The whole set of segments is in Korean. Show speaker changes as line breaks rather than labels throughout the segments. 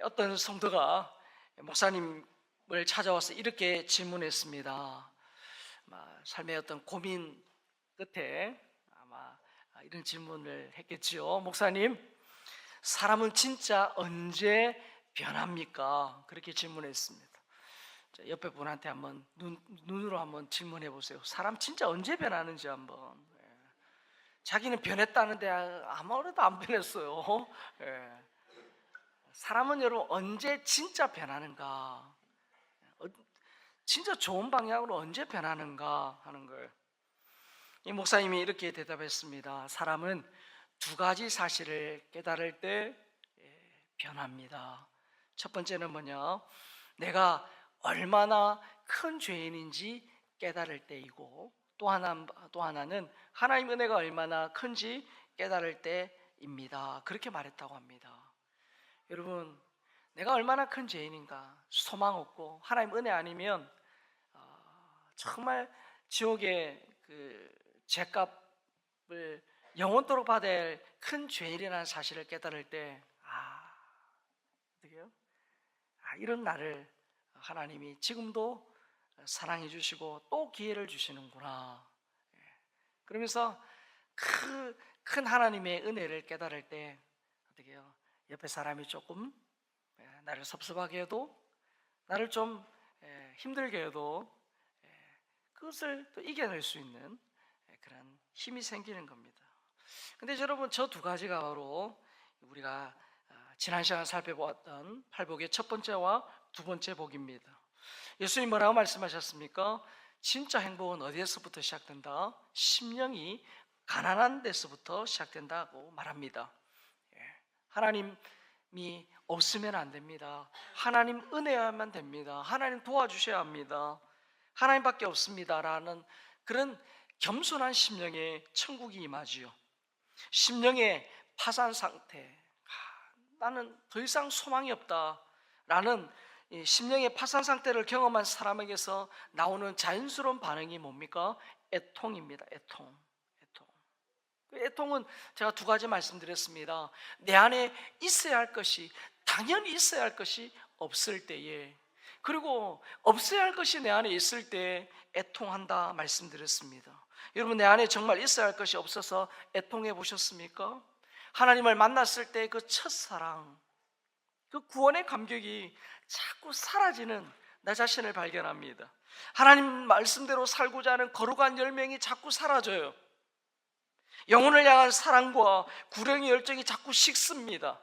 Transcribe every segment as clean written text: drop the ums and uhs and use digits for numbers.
어떤 성도가 목사님을 찾아와서 이렇게 질문했습니다. 삶의 어떤 고민 끝에 아마 이런 질문을 했겠지요. 목사님, 사람은 진짜 언제 변합니까? 그렇게 질문했습니다. 옆에 분한테 한번 눈으로 한번 질문해 보세요. 사람 진짜 언제 변하는지 한번. 자기는 변했다는데 아무래도 안 변했어요. 사람은 여러분 언제 진짜 변하는가? 진짜 좋은 방향으로 언제 변하는가 하는 걸 이 목사님이 이렇게 대답했습니다. 사람은 두 가지 사실을 깨달을 때 변합니다. 첫 번째는 뭐냐? 내가 얼마나 큰 죄인인지 깨달을 때이고, 또 하나는 하나님 은혜가 얼마나 큰지 깨달을 때입니다. 그렇게 말했다고 합니다. 여러분, 내가 얼마나 큰 죄인인가, 소망 없고 하나님 은혜 아니면 정말 지옥의 그 죄값을 영원토록 받아야 할 큰 죄인이라는 사실을 깨달을 때 어떻게요? 이런 나를 하나님이 지금도 사랑해 주시고 또 기회를 주시는구나. 그러면서 큰 하나님의 은혜를 깨달을 때 어떻게요? 옆에 사람이 조금 나를 섭섭하게 해도, 나를 좀 힘들게 해도 그것을 또 이겨낼 수 있는 그런 힘이 생기는 겁니다. 근데 여러분, 저 두 가지가 바로 우리가 지난 시간 살펴보았던 팔복의 첫 번째와 두 번째 복입니다. 예수님 뭐라고 말씀하셨습니까? 진짜 행복은 어디에서부터 시작된다? 심령이 가난한 데서부터 시작된다고 말합니다. 하나님이 없으면 안 됩니다. 하나님 은혜여야만 됩니다. 하나님 도와주셔야 합니다. 하나님밖에 없습니다라는 그런 겸손한 심령의 천국이 임하지요. 심령의 파산 상태, 나는 더 이상 소망이 없다라는 심령의 파산 상태를 경험한 사람에게서 나오는 자연스러운 반응이 뭡니까? 애통입니다. 애통은 제가 두 가지 말씀드렸습니다. 내 안에 있어야 할 것이, 당연히 있어야 할 것이 없을 때에, 그리고 없어야 할 것이 내 안에 있을 때 애통한다 말씀드렸습니다. 여러분, 내 안에 정말 있어야 할 것이 없어서 애통해 보셨습니까? 하나님을 만났을 때 그 첫사랑, 그 구원의 감격이 자꾸 사라지는 나 자신을 발견합니다. 하나님 말씀대로 살고자 하는 거룩한 열명이 자꾸 사라져요. 영혼을 향한 사랑과 구령의 열정이 자꾸 식습니다.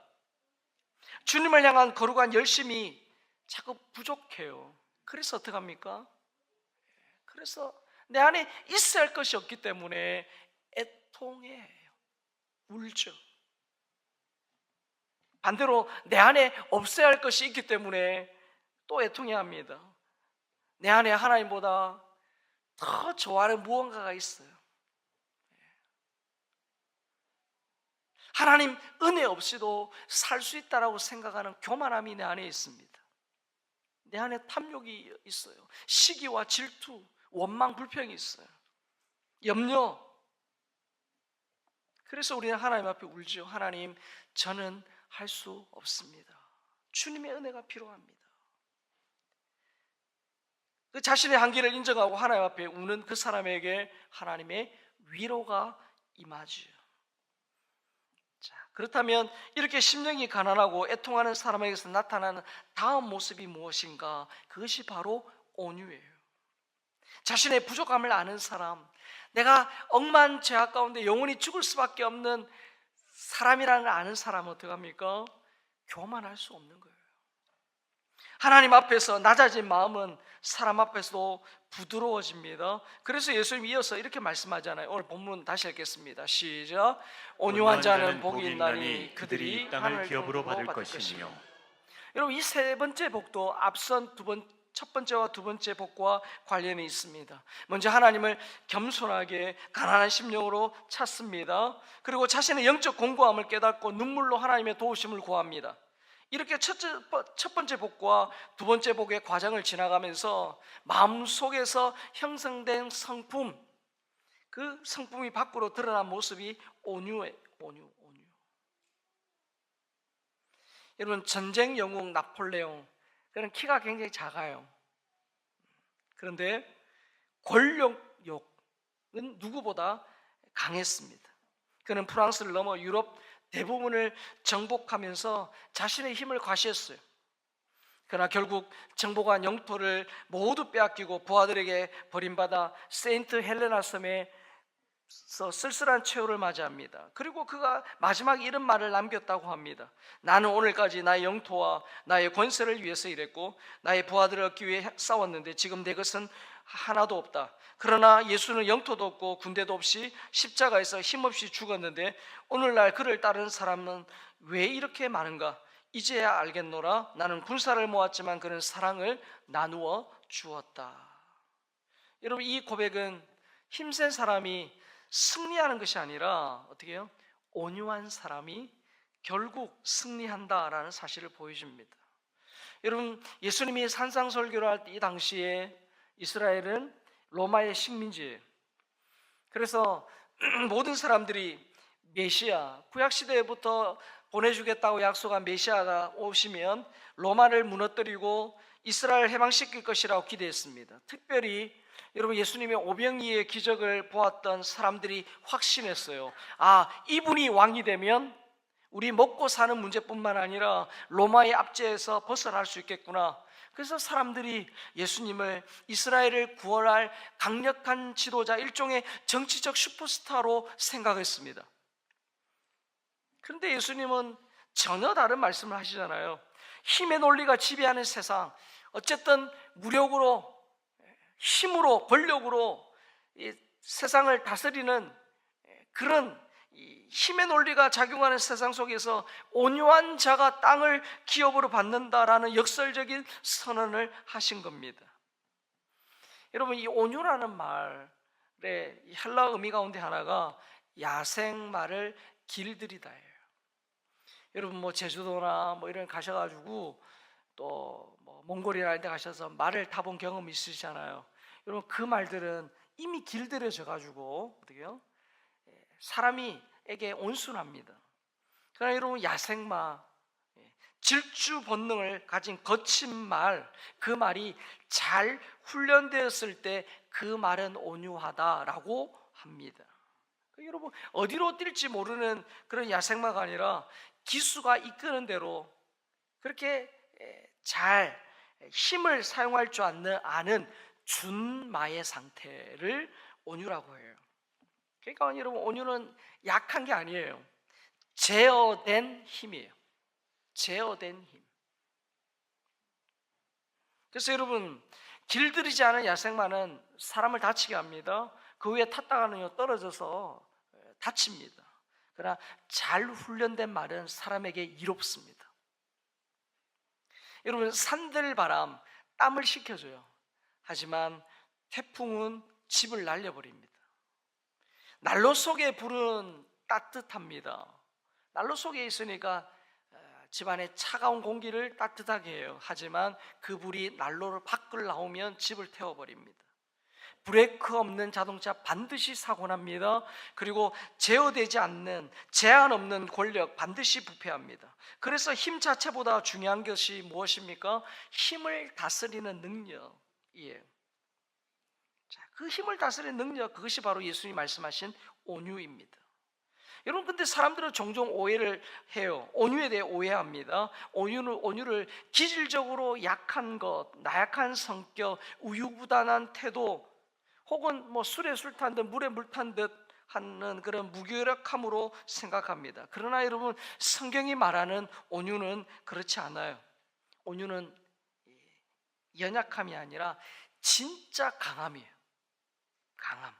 주님을 향한 거룩한 열심이 자꾸 부족해요. 그래서 어떡합니까? 그래서 내 안에 있어야 할 것이 없기 때문에 애통해요. 울죠. 반대로 내 안에 없어야 할 것이 있기 때문에 또 애통해야 합니다. 내 안에 하나님보다 더 좋아하는 무언가가 있어요. 하나님 은혜 없이도 살 수 있다라고 생각하는 교만함이 내 안에 있습니다. 내 안에 탐욕이 있어요. 시기와 질투, 원망, 불평이 있어요. 염려. 그래서 우리는 하나님 앞에 울죠. 하나님, 저는 할 수 없습니다. 주님의 은혜가 필요합니다. 그 자신의 한계를 인정하고 하나님 앞에 우는 그 사람에게 하나님의 위로가 임하지요. 자, 그렇다면 이렇게 심령이 가난하고 애통하는 사람에게서 나타나는 다음 모습이 무엇인가? 그것이 바로 온유예요. 자신의 부족함을 아는 사람, 내가 억만 죄악 가운데 영원히 죽을 수밖에 없는 사람이라는 아는 사람은 어떡합니까? 교만할 수 없는 거예요. 하나님 앞에서 낮아진 마음은 사람 앞에서도 부드러워집니다. 그래서 예수님 이어서 이렇게 말씀하잖아요. 오늘 본문 다시 읽겠습니다. 시작. 온유한 자는 복이 있나니 그들이 땅을 기업으로 받을 것이며. 여러분, 이 세 번째 복도 앞선 첫 번째와 두 번째 복과 관련이 있습니다. 먼저 하나님을 겸손하게 가난한 심령으로 찾습니다. 그리고 자신의 영적 공고함을 깨닫고 눈물로 하나님의 도우심을 구합니다. 이렇게 첫 번째 복과 두 번째 복의 과정을 지나가면서 마음속에서 형성된 성품, 그 성품이 밖으로 드러난 모습이 온유예요. 온유. 여러분, 전쟁 영웅 나폴레옹, 그는 키가 굉장히 작아요. 그런데 권력욕은 누구보다 강했습니다. 그는 프랑스를 넘어 유럽 대부분을 정복하면서 자신의 힘을 과시했어요. 그러나 결국 정복한 영토를 모두 빼앗기고 부하들에게 버림받아 세인트 헬레나 섬에서 쓸쓸한 최후를 맞이합니다. 그리고 그가 마지막 이런 말을 남겼다고 합니다. 나는 오늘까지 나의 영토와 나의 권세를 위해서 일했고 나의 부하들을 얻기 위해 싸웠는데 지금 내 것은 하나도 없다. 그러나 예수는 영토도 없고 군대도 없이 십자가에서 힘없이 죽었는데 오늘날 그를 따르는 사람은 왜 이렇게 많은가? 이제야 알겠노라. 나는 군사를 모았지만 그는 사랑을 나누어 주었다. 여러분, 이 고백은 힘센 사람이 승리하는 것이 아니라 어떻게 해요? 온유한 사람이 결국 승리한다라는 사실을 보여줍니다. 여러분, 예수님이 산상설교를 할 때 이 당시에 이스라엘은 로마의 식민지예요. 그래서 모든 사람들이 메시아, 구약시대부터 보내주겠다고 약속한 메시아가 오시면 로마를 무너뜨리고 이스라엘을 해방시킬 것이라고 기대했습니다. 특별히 여러분, 예수님의 오병이의 기적을 보았던 사람들이 확신했어요. 이분이 왕이 되면 우리 먹고 사는 문제뿐만 아니라 로마의 압제에서 벗어날 수 있겠구나. 그래서 사람들이 예수님을 이스라엘을 구원할 강력한 지도자, 일종의 정치적 슈퍼스타로 생각했습니다. 그런데 예수님은 전혀 다른 말씀을 하시잖아요. 힘의 논리가 지배하는 세상, 어쨌든 무력으로, 힘으로, 권력으로 이 세상을 다스리는 그런 힘의 논리가 작용하는 세상 속에서 온유한 자가 땅을 기업으로 받는다라는 역설적인 선언을 하신 겁니다. 여러분, 이 온유라는 말의 헬라 의미 가운데 하나가 야생마를 길들이다예요. 여러분, 뭐 제주도나 뭐 이런 가셔가지고 또 뭐 몽골이나 이런 데 가셔서 말을 타본 경험 있으시잖아요. 여러분, 그 말들은 이미 길들여져 가지고 어떻게요? 사람에게 온순합니다. 그러나 여러분, 야생마, 질주 본능을 가진 거친 말, 그 말이 잘 훈련되었을 때 그 말은 온유하다라고 합니다. 여러분, 어디로 뛸지 모르는 그런 야생마가 아니라 기수가 이끄는 대로 그렇게 잘 힘을 사용할 줄 아는 준마의 상태를 온유라고 해요. 그러니까 여러분, 온유는 약한 게 아니에요. 제어된 힘이에요. 제어된 힘. 그래서 여러분, 길들이지 않은 야생마는 사람을 다치게 합니다. 그 위에 탔다가는 떨어져서 다칩니다. 그러나 잘 훈련된 말은 사람에게 이롭습니다. 여러분, 산들바람, 땀을 식혀줘요. 하지만 태풍은 집을 날려버립니다. 난로 속의 불은 따뜻합니다. 난로 속에 있으니까 집안의 차가운 공기를 따뜻하게 해요. 하지만 그 불이 난로를 밖을 나오면 집을 태워버립니다. 브레이크 없는 자동차 반드시 사고 납니다. 그리고 제어되지 않는, 제한 없는 권력 반드시 부패합니다. 그래서 힘 자체보다 중요한 것이 무엇입니까? 힘을 다스리는 능력이에요. 자, 그 힘을 다스리는 능력, 그것이 바로 예수님이 말씀하신 온유입니다. 여러분, 근데 사람들은 종종 오해를 해요. 온유에 대해 오해합니다. 온유를 기질적으로 약한 것, 나약한 성격, 우유부단한 태도, 혹은 뭐 술에 술 탄 듯 물에 물 탄 듯 하는 그런 무기력함으로 생각합니다. 그러나 여러분, 성경이 말하는 온유는 그렇지 않아요. 온유는 연약함이 아니라 진짜 강함이에요. 강함.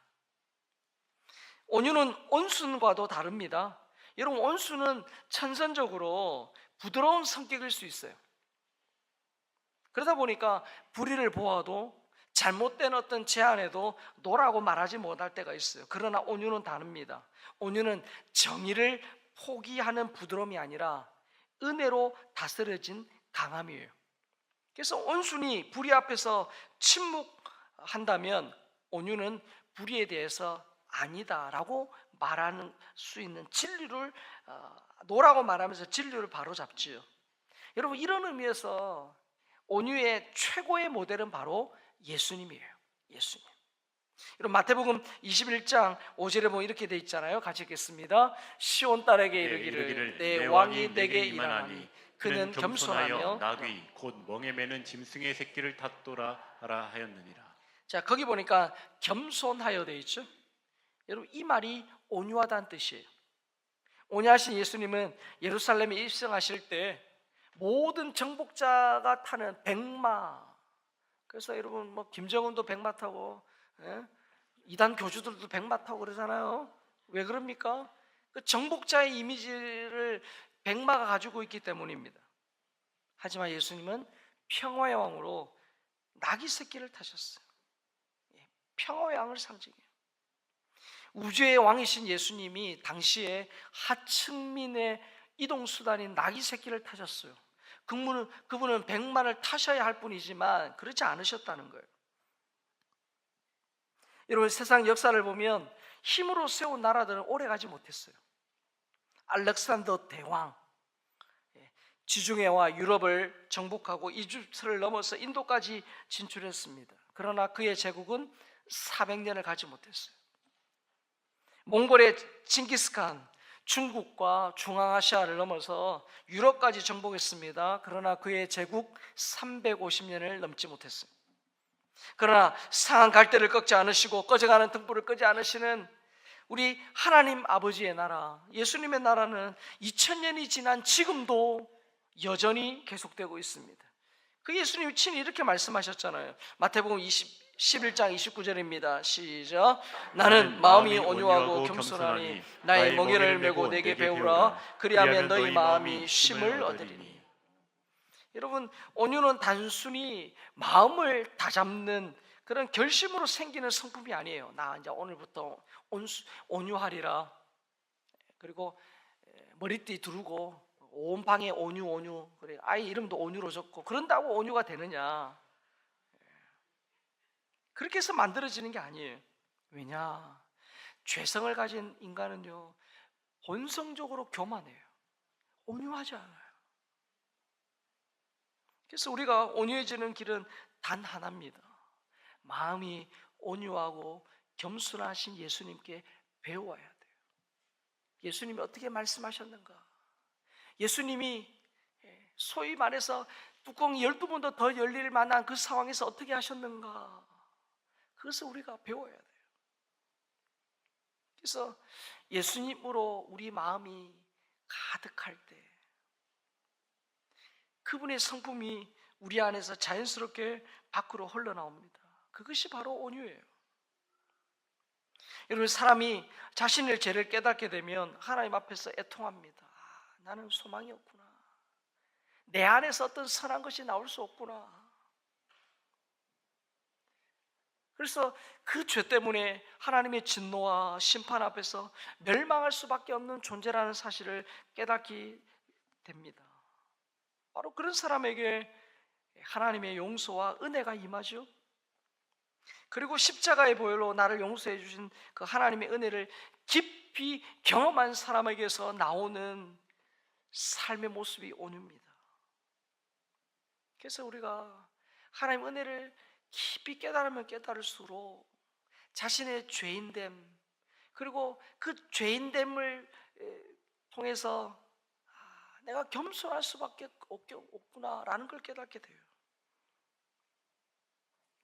온유는 온순과도 다릅니다. 여러분, 온순은 천선적으로 부드러운 성격일 수 있어요. 그러다 보니까 불의를 보아도 잘못된 어떤 제안에도 노라고 말하지 못할 때가 있어요. 그러나 온유는 다릅니다. 온유는 정의를 포기하는 부드러움이 아니라 은혜로 다스려진 강함이에요. 그래서 온순히 불의 앞에서 침묵한다면 온유는 불의에 대해서 아니다라고 말하는 수 있는 진리를 노라고 말하면서 진리를 바로잡지요. 여러분, 이런 의미에서 온유의 최고의 모델은 바로 예수님이에요. 예수님. 여러분, 마태복음 21장 5절에 보면 이렇게 돼 있잖아요. 같이 읽겠습니다. 시온 딸에게 이르기를 내 왕이 내게 일하나니 그는 겸손하며
나귀 곧 멍에 매는 짐승의 새끼를 탓도라 하라 하였느니라.
자, 거기 보니까 겸손하여 돼 있죠. 여러분, 이 말이 온유하다는 뜻이에요. 온유하신 예수님은 예루살렘에 입성하실 때 모든 정복자가 타는 백마, 그래서 여러분 뭐 김정은도 백마 타고, 이단 교주들도 백마 타고 그러잖아요. 왜 그럽니까? 그 정복자의 이미지를 백마가 가지고 있기 때문입니다. 하지만 예수님은 평화의 왕으로 나귀 새끼를 타셨어요. 평화의 왕을 상징해요. 우주의 왕이신 예수님이 당시에 하층민의 이동수단인 나귀 새끼를 타셨어요. 그분은 백마를 타셔야 할 뿐이지만 그렇지 않으셨다는 거예요. 여러분, 세상 역사를 보면 힘으로 세운 나라들은 오래가지 못했어요. 알렉산더 대왕, 지중해와 유럽을 정복하고 이집트를 넘어서 인도까지 진출했습니다. 그러나 그의 제국은 400년을 가지 못했어요. 몽골의 칭기스칸, 중국과 중앙아시아를 넘어서 유럽까지 정복했습니다. 그러나 그의 제국 350년을 넘지 못했어요. 그러나 상한 갈대를 꺾지 않으시고 꺼져가는 등불을 끄지 않으시는 우리 하나님 아버지의 나라, 예수님의 나라는 2000년이 지난 지금도 여전히 계속되고 있습니다. 그 예수님이 친히 이렇게 말씀하셨잖아요. 마태복음 11장 29절입니다. 시작. 나는 마음이 온유하고 겸손하니 나의 멍에를 메고 내게 배우라. 그리하면 너희 마음이 쉼을 얻으리니. 여러분, 온유는 단순히 마음을 다잡는 그런 결심으로 생기는 성품이 아니에요. 나 이제 오늘부터 온유하리라. 그리고 머리띠 두르고 온 방에 온유. 그래, 아이 이름도 온유로 적고 그런다고 온유가 되느냐? 그렇게 해서 만들어지는 게 아니에요. 왜냐? 죄성을 가진 인간은요, 본성적으로 교만해요. 온유하지 않아요. 그래서 우리가 온유해지는 길은 단 하나입니다. 마음이 온유하고 겸손하신 예수님께 배워야 돼요. 예수님이 어떻게 말씀하셨는가? 예수님이 소위 말해서 뚜껑이 12번도 더 열릴 만한 그 상황에서 어떻게 하셨는가? 그것을 우리가 배워야 돼요. 그래서 예수님으로 우리 마음이 가득할 때 그분의 성품이 우리 안에서 자연스럽게 밖으로 흘러나옵니다. 그것이 바로 온유예요. 여러분, 사람이 자신의 죄를 깨닫게 되면 하나님 앞에서 애통합니다. 나는 소망이 없구나. 내 안에서 어떤 선한 것이 나올 수 없구나. 그래서 그 죄 때문에 하나님의 진노와 심판 앞에서 멸망할 수밖에 없는 존재라는 사실을 깨닫게 됩니다. 바로 그런 사람에게 하나님의 용서와 은혜가 임하죠. 그리고 십자가의 보혈로 나를 용서해 주신 그 하나님의 은혜를 깊이 경험한 사람에게서 나오는 삶의 모습이 온유입니다. 그래서 우리가 하나님의 은혜를 깊이 깨달으면 깨달을수록 자신의 죄인됨, 그리고 그 죄인됨을 통해서 내가 겸손할 수밖에 없구나라는 걸 깨닫게 돼요.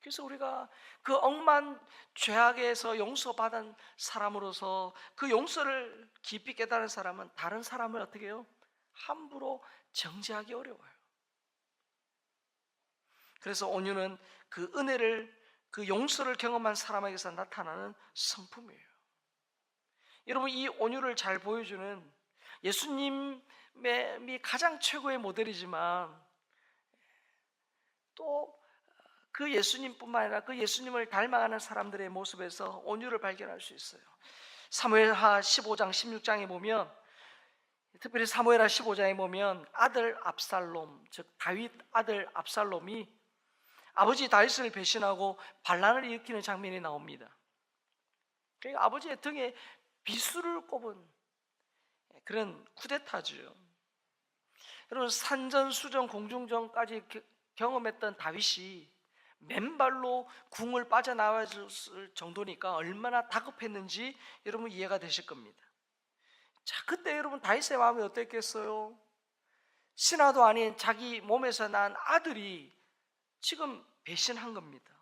그래서 우리가 그 억만 죄악에서 용서받은 사람으로서 그 용서를 깊이 깨달은 사람은 다른 사람을 어떻게 해요? 함부로 정죄하기 어려워요. 그래서 온유는 그 은혜를, 그 용서를 경험한 사람에게서 나타나는 성품이에요. 여러분, 이 온유를 잘 보여주는 예수님이 가장 최고의 모델이지만 또 그 예수님뿐만 아니라 그 예수님을 닮아가는 사람들의 모습에서 온유를 발견할 수 있어요. 사무엘하 15장 16장에 보면, 특별히 사무엘하 15장에 보면 아들 압살롬, 즉 다윗 아들 압살롬이 아버지 다윗을 배신하고 반란을 일으키는 장면이 나옵니다. 그러니까 아버지의 등에 비수를 꼽은 그런 쿠데타죠. 여러분 산전수전 공중전까지 경험했던 다윗이 맨발로 궁을 빠져나왔을 정도니까 얼마나 다급했는지 여러분 이해가 되실 겁니다. 자, 그때 여러분 다윗의 마음이 어땠겠어요? 신하도 아닌 자기 몸에서 난 아들이 지금 배신한 겁니다.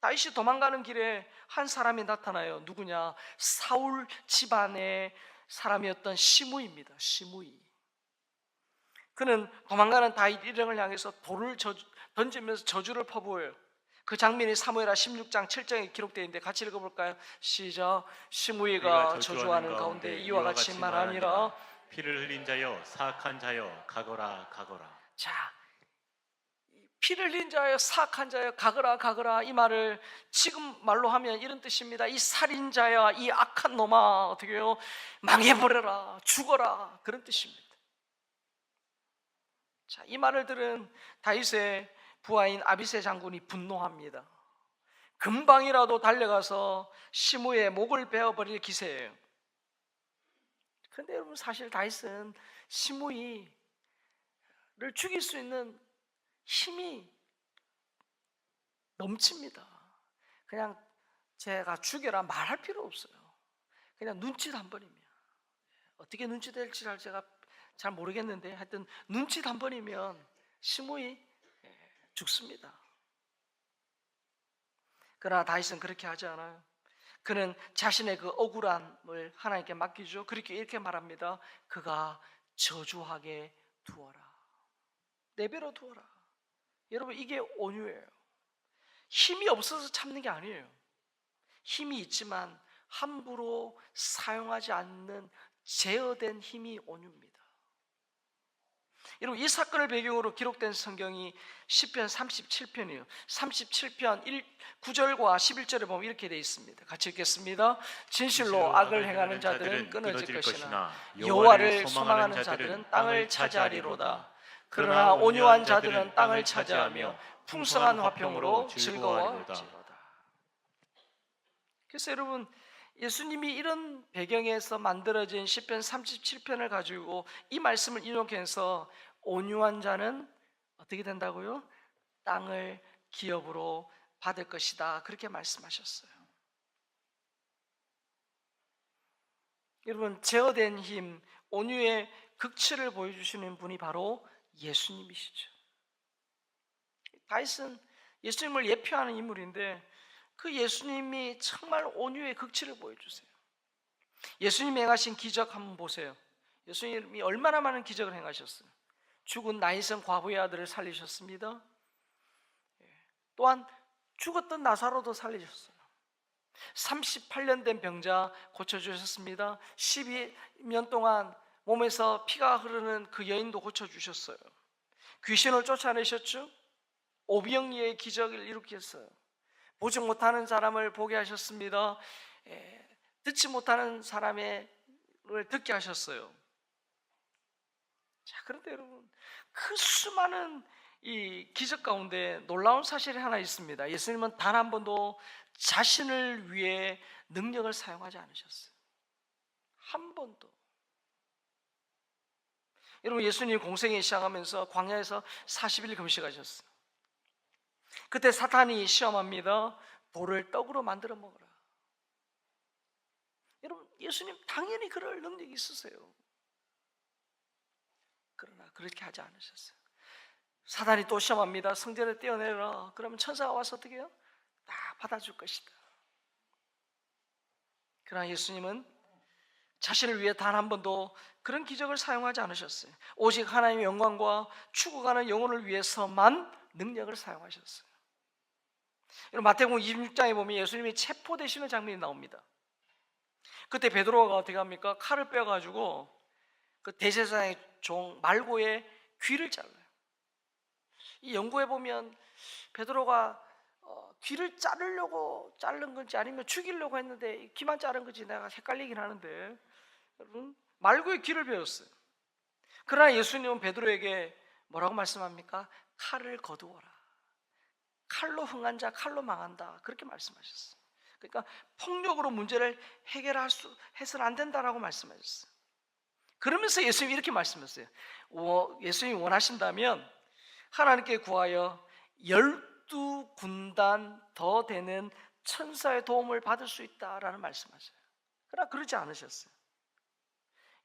다윗이 도망가는 길에 한 사람이 나타나요. 누구냐? 사울 집안의 사람이었던 시므이입니다. 시므이. 그는 도망가는 다윗 일행을 향해서 돌을 던지면서 저주를 퍼부어요. 그 장면이 사무엘하 16장 7장에 기록되어 있는데 같이 읽어볼까요? 시작. 시므이가 저주하는 가운데 이와 같이 말하니라.
피를 흘린 자여 사악한 자여 가거라 가거라.
자, 피를 흘린 자여 사악한 자여 가거라 가거라, 이 말을 지금 말로 하면 이런 뜻입니다. 이 살인자야, 이 악한 놈아, 어떻게 해요? 망해버려라, 죽어라, 그런 뜻입니다. 자, 이 말을 들은 다윗의 부하인 아비새 장군이 분노합니다. 금방이라도 달려가서 시므의 목을 베어버릴 기세예요. 그런데 여러분 사실 다윗은 시므이를 죽일 수 있는 힘이 넘칩니다. 그냥 제가 죽여라 말할 필요 없어요. 그냥 눈짓 한 번이면, 어떻게 눈짓될지 제가 잘 모르겠는데 하여튼 눈짓 한 번이면 시므이 죽습니다. 그러나 다윗은 그렇게 하지 않아요. 그는 자신의 그 억울함을 하나님께 맡기죠. 그렇게 이렇게 말합니다. 그가 저주하게 두어라, 내버려 두어라. 여러분 이게 온유예요. 힘이 없어서 참는 게 아니에요. 힘이 있지만 함부로 사용하지 않는 제어된 힘이 온유입니다. 여러분 이 사건을 배경으로 기록된 성경이 시편 37편이에요. 37편 9절과 11절에 보면 이렇게 되어 있습니다. 같이 읽겠습니다. 진실로 악을 행하는 자들은 끊어질 것이나 여호와를 소망하는 자들은 땅을 차지하리로다. 그러나 온유한 자들은 땅을 차지하며 풍성한 화평으로 즐거워하리로다. 그래서 여러분 예수님이 이런 배경에서 만들어진 시편 37편을 가지고 이 말씀을 인용해서 온유한 자는 어떻게 된다고요? 땅을 기업으로 받을 것이다, 그렇게 말씀하셨어요. 여러분 제어된 힘, 온유의 극치를 보여주시는 분이 바로 예수님이시죠. 다윗은 예수님을 예표하는 인물인데 그 예수님이 정말 온유의 극치를 보여주세요. 예수님이 행하신 기적 한번 보세요. 예수님이 얼마나 많은 기적을 행하셨어요. 죽은 나인성 과부의 아들을 살리셨습니다. 또한 죽었던 나사로도 살리셨어요. 38년 된 병자 고쳐주셨습니다. 12년 동안 몸에서 피가 흐르는 그 여인도 고쳐주셨어요. 귀신을 쫓아내셨죠. 오병이어의 기적을 일으켰어요. 보지 못하는 사람을 보게 하셨습니다. 듣지 못하는 사람을 듣게 하셨어요. 자, 그런데 여러분 그 수많은 이 기적 가운데 놀라운 사실이 하나 있습니다. 예수님은 단 한 번도 자신을 위해 능력을 사용하지 않으셨어요. 한 번도. 여러분 예수님 공생이 시작하면서 광야에서 40일 금식하셨어요. 그때 사탄이 시험합니다. 돌을 떡으로 만들어 먹어라. 여러분 예수님 당연히 그럴 능력이 있으세요. 그러나 그렇게 하지 않으셨어요. 사탄이 또 시험합니다. 성전에 떼어내라. 그러면 천사가 와서 어떻게 해요? 다 받아줄 것이다. 그러나 예수님은 자신을 위해 단 한 번도 그런 기적을 사용하지 않으셨어요. 오직 하나님의 영광과 죽어가는 영혼을 위해서만 능력을 사용하셨어요. 여러분 마태복음 26장에 보면 예수님이 체포되시는 장면이 나옵니다. 그때 베드로가 어떻게 합니까? 칼을 빼가지고 그 대제사장의 종 말고의 귀를 잘라요. 이 연구해 보면 베드로가 귀를 자르려고 자른 건지 아니면 죽이려고 했는데 귀만 자른 건지 내가 헷갈리긴 하는데, 여러분 말고의 귀를 베었어요. 그러나 예수님은 베드로에게 뭐라고 말씀합니까? 칼을 거두어라. 칼로 흥한 자 칼로 망한다, 그렇게 말씀하셨어요. 그러니까 폭력으로 문제를 해결해서는 안 된다라고 말씀하셨어요. 그러면서 예수님이 이렇게 말씀했어요. 예수님이 원하신다면 하나님께 구하여 12군단 더 되는 천사의 도움을 받을 수 있다라는 말씀하셨어요. 그러나 그러지 않으셨어요.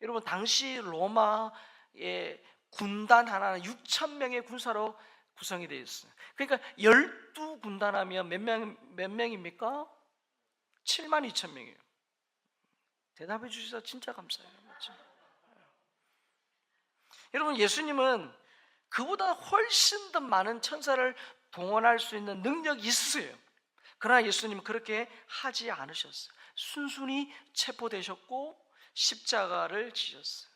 여러분, 당시 로마의 군단 하나는 6천 명의 군사로 구성이 되어 있어요. 그러니까 12군단 하면 몇 명입니까? 7만 2천 명이에요. 대답해 주셔서 진짜 감사해요. 맞죠? 여러분, 예수님은 그보다 훨씬 더 많은 천사를 동원할 수 있는 능력이 있으세요. 그러나 예수님은 그렇게 하지 않으셨어요. 순순히 체포되셨고 십자가를 지셨어요.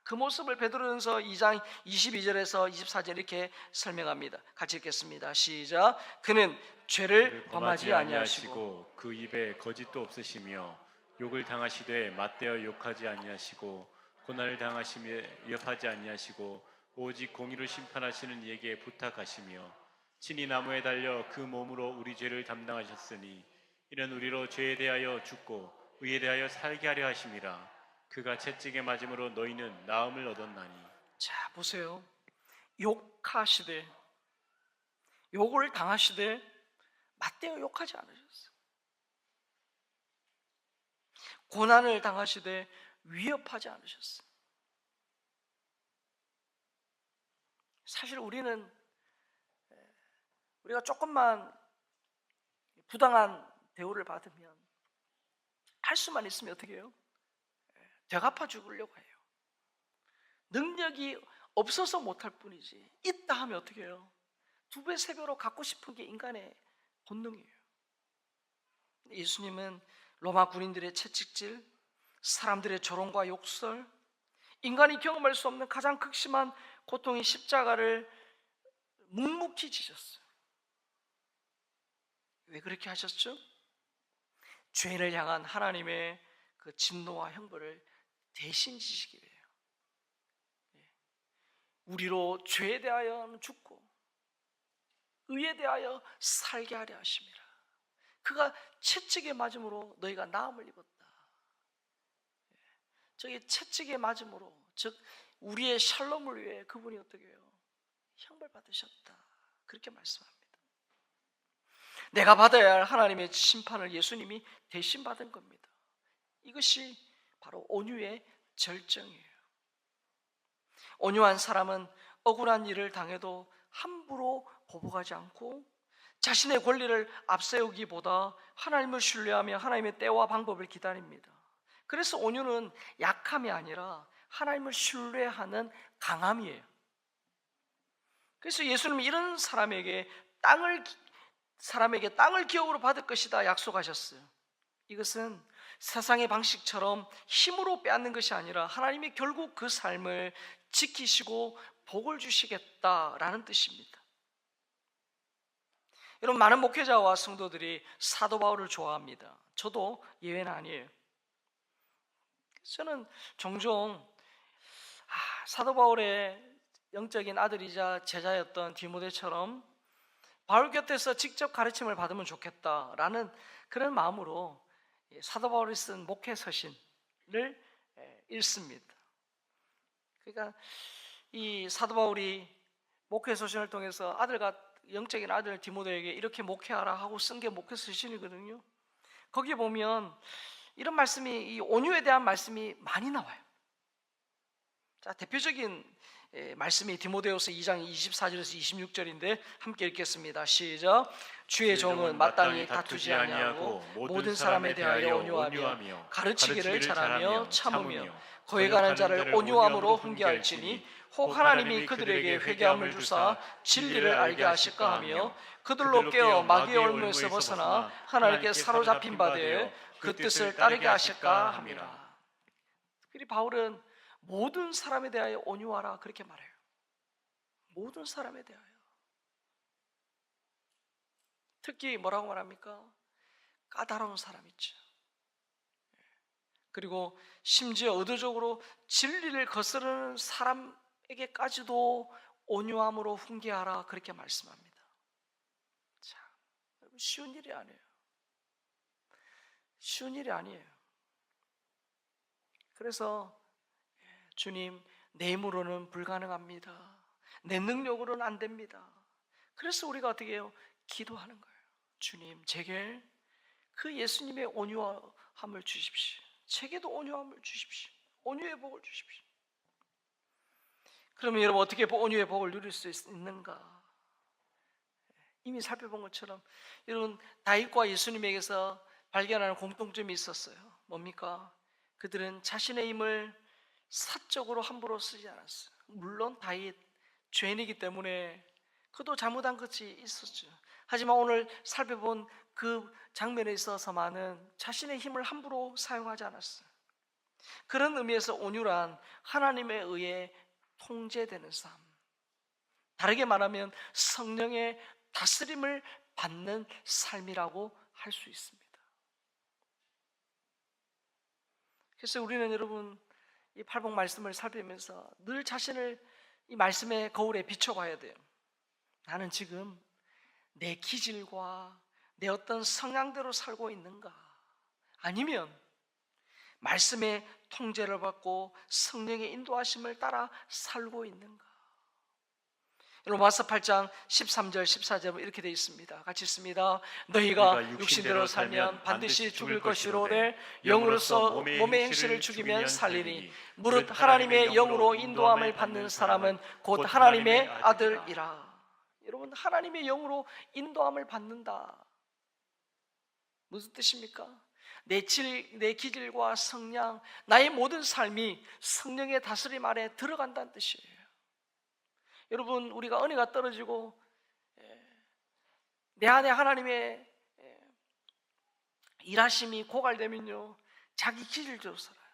그 모습을 베드로전서 2장 22절에서 24절 이렇게 설명합니다. 같이 읽겠습니다. 시작. 그는 죄를 범하지 아니하시고
그 입에 거짓도 없으시며 욕을 당하시되 맞대어 욕하지 아니하시고 고난을 당하시며 위협하지 아니하시고 오직 공의를 심판하시는 이에게 부탁하시며 친히 나무에 달려 그 몸으로 우리 죄를 담당하셨으니 이는 우리로 죄에 대하여 죽고 의에 대하여 살게 하려 하심이라. 그가 채찍에 맞음으로 너희는 나음을 얻었나니.
자, 보세요. 욕하시되, 욕을 당하시되 맞대어 욕하지 않으셨어요. 고난을 당하시되 위협하지 않으셨어요. 사실 우리가 조금만 부당한 대우를 받으면 할 수만 있으면 어떻게 해요? 되갚아 죽으려고 해요. 능력이 없어서 못할 뿐이지 있다 하면 어떻게 해요? 2배, 3배로 갖고 싶은 게 인간의 본능이에요. 예수님은 로마 군인들의 채찍질, 사람들의 조롱과 욕설, 인간이 경험할 수 없는 가장 극심한 고통의 십자가를 묵묵히 지셨어요. 왜 그렇게 하셨죠? 죄를 향한 하나님의 그 진노와 형벌을 대신 지시기 위해요. 우리로 죄에 대하여는 죽고 의에 대하여 살게 하려 하심이라. 그가 채찍에 맞음으로 너희가 나음을 입었다. 저기 채찍에 맞음으로, 즉 우리의 샬롬을 위해 그분이 어떻게 해요? 형벌 받으셨다. 그렇게 말씀합니다. 내가 받아야 할 하나님의 심판을 예수님이 대신 받은 겁니다. 이것이 바로 온유의 절정이에요. 온유한 사람은 억울한 일을 당해도 함부로 보복하지 않고 자신의 권리를 앞세우기보다 하나님을 신뢰하며 하나님의 때와 방법을 기다립니다. 그래서 온유는 약함이 아니라 하나님을 신뢰하는 강함이에요. 그래서 예수님은 이런 사람에게 땅을 기업으로 받을 것이다 약속하셨어요. 이것은 세상의 방식처럼 힘으로 빼앗는 것이 아니라 하나님이 결국 그 삶을 지키시고 복을 주시겠다라는 뜻입니다. 여러분, 많은 목회자와 성도들이 사도 바울을 좋아합니다. 저도 예외는 아니에요. 저는 종종 사도 바울의 영적인 아들이자 제자였던 디모데처럼 바울 곁에서 직접 가르침을 받으면 좋겠다라는 그런 마음으로 사도 바울이 쓴 목회 서신을 읽습니다. 그러니까 이 사도 바울이 목회 서신을 통해서 영적인 아들 디모데에게 이렇게 목회하라 하고 쓴 게 목회 서신이거든요. 거기에 보면 이런 말씀이, 이 온유에 대한 말씀이 많이 나와요. 자, 대표적인 말씀이 디모데후서 2장 24절에서 26절인데 함께 읽겠습니다. 시작. 주의 종은 마땅히 다투지 아니하고 모든 사람에 대하여 온유하며 가르치기를 잘하며 참으며 거역하는 자를 온유함으로 훈계할지니 혹 하나님이 그들에게 회개함을 주사 진리를 알게 하실까 하며 그들로 깨어 마귀의 올무에서 벗어나 하나님께 사로잡힌 바 되어 그 뜻을 따르게 하실까 합니다. 특별히 바울은 모든 사람에 대하여 온유하라 그렇게 말해요. 모든 사람에 대하여. 특히 뭐라고 말합니까? 까다로운 사람 있죠. 그리고 심지어 의도적으로 진리를 거스르는 사람에게까지도 온유함으로 훈계하라 그렇게 말씀합니다. 자, 쉬운 일이 아니에요. 쉬운 일이 아니에요. 그래서 주님, 내 힘으로는 불가능합니다. 내 능력으로는 안 됩니다. 그래서 우리가 어떻게 해요? 기도하는 거예요. 주님, 제게 그 예수님의 온유함을 주십시오. 제게도 온유함을 주십시오. 온유의 복을 주십시오. 그러면 여러분, 어떻게 온유의 복을 누릴 수 있는가? 이미 살펴본 것처럼 여러분, 다윗과 예수님에게서 발견하는 공통점이 있었어요. 뭡니까? 그들은 자신의 힘을 사적으로 함부로 쓰지 않았어요. 물론 다윗 죄인이기 때문에 그도 잘못한 것이 있었죠. 하지만 오늘 살펴본 그 장면에 있어서만은 자신의 힘을 함부로 사용하지 않았어요. 그런 의미에서 온유란 하나님에 의해 통제되는 삶, 다르게 말하면 성령의 다스림을 받는 삶이라고 할 수 있습니다. 그래서 우리는 여러분, 이 팔복 말씀을 살피면서 늘 자신을 이 말씀의 거울에 비춰봐야 돼요. 나는 지금 내 기질과 내 어떤 성향대로 살고 있는가? 아니면 말씀의 통제를 받고 성령의 인도하심을 따라 살고 있는가? 로마서 8장 13절 14절 이렇게 되어 있습니다. 같이 읽습니다. 너희가 육신대로 살면 반드시 죽을 것이로되 영으로서 몸의 행실을 죽이면 살리니 무릇 하나님의 영으로 인도함을 받는 사람은 곧 하나님의 아들이라. 여러분, 하나님의 영으로 인도함을 받는다. 무슨 뜻입니까? 내 기질과 성향, 나의 모든 삶이 성령의 다스림 아래 들어간다는 뜻이에요. 여러분, 우리가 은혜가 떨어지고 내 안에 하나님의 일하심이 고갈되면요, 자기 기질대로 살아요.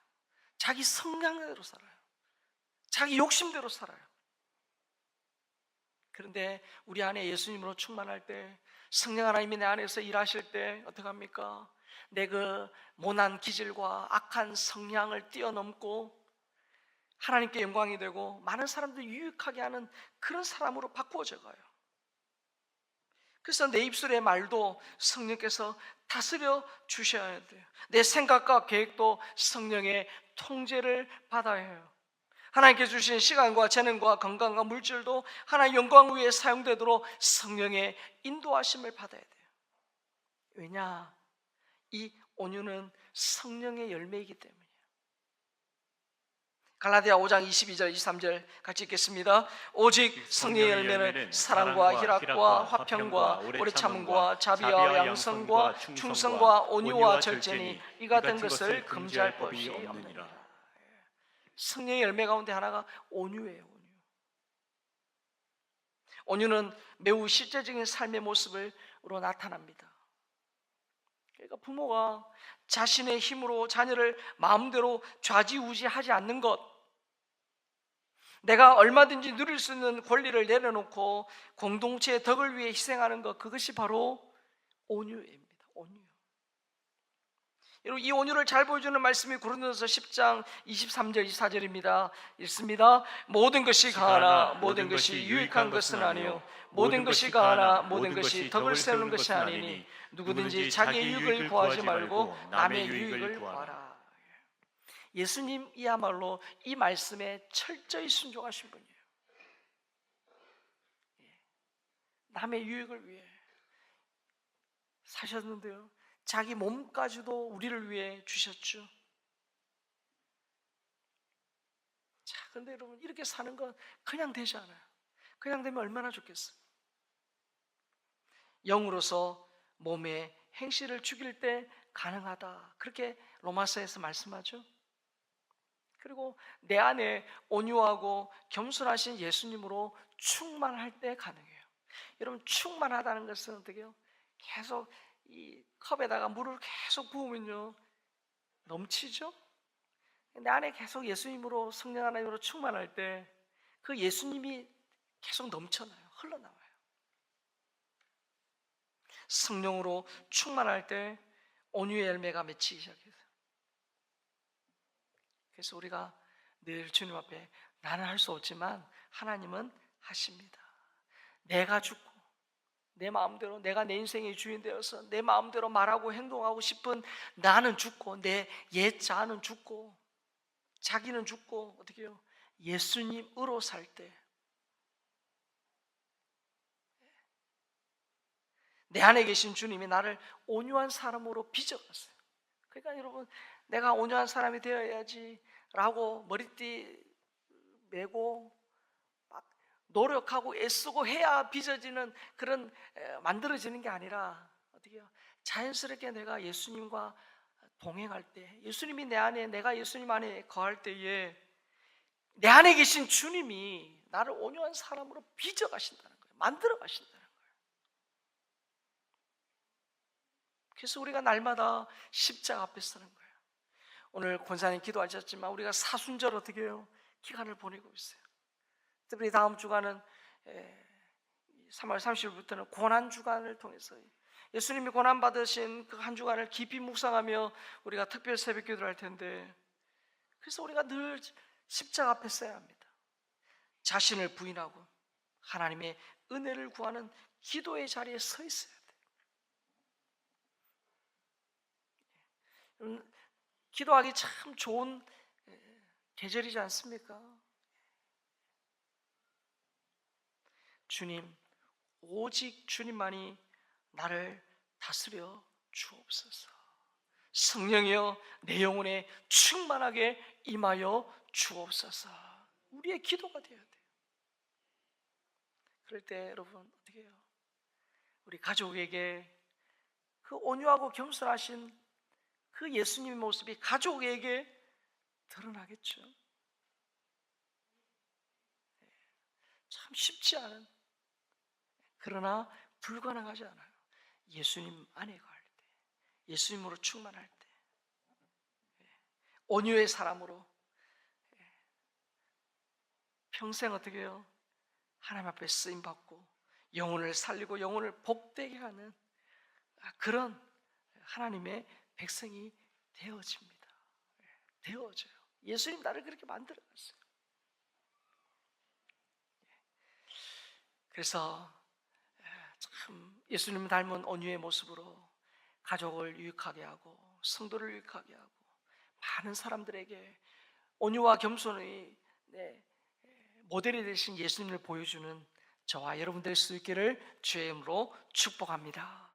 자기 성향대로 살아요. 자기 욕심대로 살아요. 그런데 우리 안에 예수님으로 충만할 때, 성령 하나님이 내 안에서 일하실 때 어떻게 합니까? 내 그 모난 기질과 악한 성향을 뛰어넘고 하나님께 영광이 되고 많은 사람들 유익하게 하는 그런 사람으로 바꾸어져 가요. 그래서 내 입술의 말도 성령께서 다스려 주셔야 돼요. 내 생각과 계획도 성령의 통제를 받아야 해요. 하나님께 주신 시간과 재능과 건강과 물질도 하나님의 영광 위에 사용되도록 성령의 인도하심을 받아야 돼요. 왜냐? 이 온유는 성령의 열매이기 때문이에요. 갈라디아 5장 22절 23절 같이 읽겠습니다. 오직 성령의 열매는 사랑과 희락과 화평과 오래 참음과 자비와 양선과 충성과 온유와 절제니 이 같은 것을 금지할 법이 없느니라. 성령의 열매 가운데 하나가 온유예요. 온유는 매우 실제적인 삶의 모습으로 나타납니다. 그러니까 부모가 자신의 힘으로 자녀를 마음대로 좌지우지하지 않는 것, 내가 얼마든지 누릴 수 있는 권리를 내려놓고 공동체의 덕을 위해 희생하는 것, 그것이 바로 온유입니다. 온유. 여러분, 이 온유를 잘 보여주는 말씀이 고린도서 10장 23절 24절입니다. 읽습니다. 모든 것이 가하나 모든 것이 유익한 것은 아니요 모든 것이 가하나 모든 것이 덕을 세우는 것이 아니니 누구든지 자기의 유익을 구하지 말고 남의 유익을 구하라. 예수님이야말로 이 말씀에 철저히 순종하신 분이에요. 남의 유익을 위해 사셨는데요, 자기 몸까지도 우리를 위해 주셨죠. 자, 근데 여러분, 이렇게 사는 건 그냥 되지 않아요. 그냥 되면 얼마나 좋겠어요. 영으로서 몸의 행실을 죽일 때 가능하다, 그렇게 로마서에서 말씀하죠. 그리고 내 안에 온유하고 겸손하신 예수님으로 충만할 때 가능해요. 여러분, 충만하다는 것은 어떻게 해요? 계속 이 컵에다가 물을 계속 부으면요, 넘치죠? 내 안에 계속 예수님으로, 성령 하나님으로 충만할 때 그 예수님이 계속 넘쳐나요. 흘러나와요. 성령으로 충만할 때 온유의 열매가 맺히기 시작해요. 그래서 우리가 늘 주님 앞에, 나는 할 수 없지만 하나님은 하십니다. 내가 죽고 내 마음대로, 내가 내 인생의 주인 되어서 내 마음대로 말하고 행동하고 싶은 나는 죽고, 내 옛 자는 죽고, 자기는 죽고 어떻게 해요? 예수님으로 살 때 내 안에 계신 주님이 나를 온유한 사람으로 빚어갔어요. 그러니까 여러분, 내가 온유한 사람이 되어야지 라고 머리띠 메고 막 노력하고 애쓰고 해야 빚어지는 그런 만들어지는 게 아니라 어떻게 해요? 자연스럽게 내가 예수님과 동행할 때, 예수님이 내 안에, 내가 예수님 안에 거할 때에 내 안에 계신 주님이 나를 온유한 사람으로 빚어 가신다는 거예요. 만들어 가신다는 거예요. 그래서 우리가 날마다 십자가 앞에 서는 거예요. 오늘 권사님 기도하셨지만 우리가 사순절 어떻게 해요? 기간을 보내고 있어요. 특별히 다음 주간은 3월 30일부터는 고난주간을 통해서 예수님이 고난받으신 그 한 주간을 깊이 묵상하며 우리가 특별 새벽 기도를 할 텐데, 그래서 우리가 늘 십자가 앞에 서야 합니다. 자신을 부인하고 하나님의 은혜를 구하는 기도의 자리에 서 있어야 돼요. 기도하기 참 좋은 계절이지 않습니까? 주님, 오직 주님만이 나를 다스려 주옵소서. 성령이여 내 영혼에 충만하게 임하여 주옵소서. 우리의 기도가 되어야 돼요. 그럴 때 여러분 어떻게 해요? 우리 가족에게 그 온유하고 겸손하신 그 예수님의 모습이 가족에게 드러나겠죠. 참 쉽지 않은, 그러나 불가능하지 않아요. 예수님 안에 갈 때, 예수님으로 충만할 때, 온유의 사람으로 평생 어떻게 해요? 하나님 앞에 쓰임받고 영혼을 살리고 영혼을 복되게 하는 그런 하나님의 백성이 되어집니다. 되어져요. 예수님 나를 그렇게 만들어갔어요. 그래서 참 예수님 닮은 온유의 모습으로 가족을 유익하게 하고 성도를 유익하게 하고 많은 사람들에게 온유와 겸손의 모델이 되신 예수님을 보여주는 저와 여러분 될 수 있기를 주의 이름으로 축복합니다.